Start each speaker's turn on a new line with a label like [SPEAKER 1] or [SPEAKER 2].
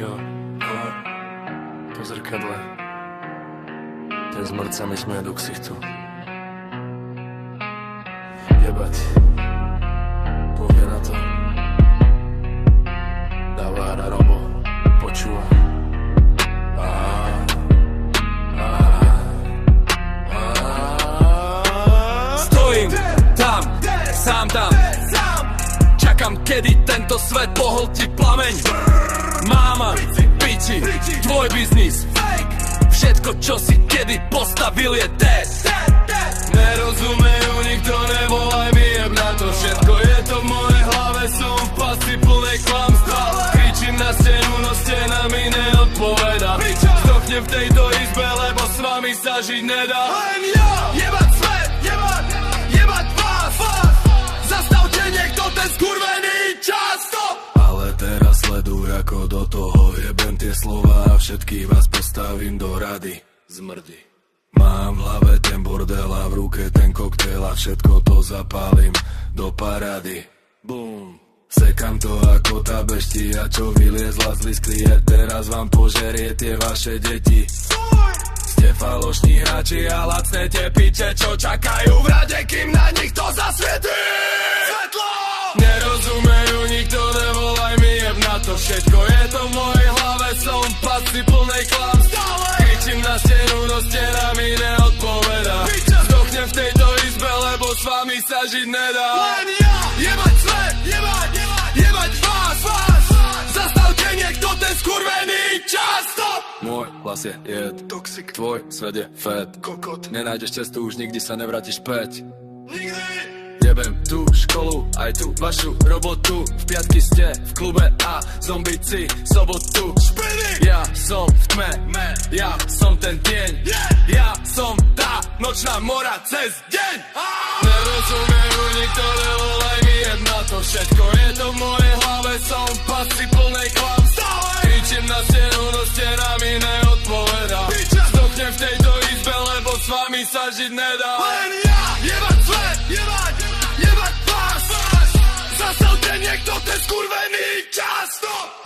[SPEAKER 1] ho po zrkadle. Ten zmrt sa mi smeje do ksichtu. Jebať, povie na to. Dáva na robo, počúva. Stojím tam, sám tam. Čakám, kedy tento svet pohltí plameň. Máma, piči, tvoj biznis, všetko, čo si kedy postavil, je dead. Nerozumejú, nikto nevolaj mi, jeb na to. Všetko je to v mojej hlave, som v pasci plnej klamstva. Kričím na stenu, no stena mi neodpoveda. Zdochnem v tejto izbe, lebo s vami sa žiť nedá. Len ja, jebať svet, jebať vás. Zastavte niekto ten skurvený čas, stop. Ale teraz sleduj, ako do toho jebem tie slova a všetkých vás postavím do rady. Zmrdi. Mám v hlave ten bordel a v ruke ten koktail a všetko to zapálim do parády. Boom. Sekam to ako tá beštia, čo vyliezla z lisklie. Teraz vám požerie tie vaše deti. Ste falošní hráči a lacné tie piče, čo čakajú v rade, kým na nich to zasvietí. Svetlo! Nerozumejú, nikto nevolaj mi, jeb na to. Všetko je to v mojej hlave, som v pasci plnej klamstva. Kričím na stenu, no stena mi neodpoveda. Zdochnem v tejto izbe, lebo s vami sa žiť nedá. Len ja, jebať svet, jebať vás. Zastavte niekto ten skurvený čas, stop. Môj hlas je jed, toxic, tvoj svet je fed, kokot. Nenájdeš cestu, už nikdy sa nevrátiš späť. Nikdy. Jebem tú školu, aj tú vašu robotu. V piatky ste v klube a zombici sobotu. Ja som v tme, ja som ten deň. Ja som tá nočná mora cez deň. Nerozumejú, nikto nevolaj mi, jeb na to. Všetko je to v mojej hlave, som v pasci plnej klamstva. Kričím na stenu, no stena mi neodpoveda. Zdochnem v tejto izbe, lebo s vami sa žiť nedá. Len ja, jebať svet, jebať vás. Zastavte niekto ten skurvený čas, stop.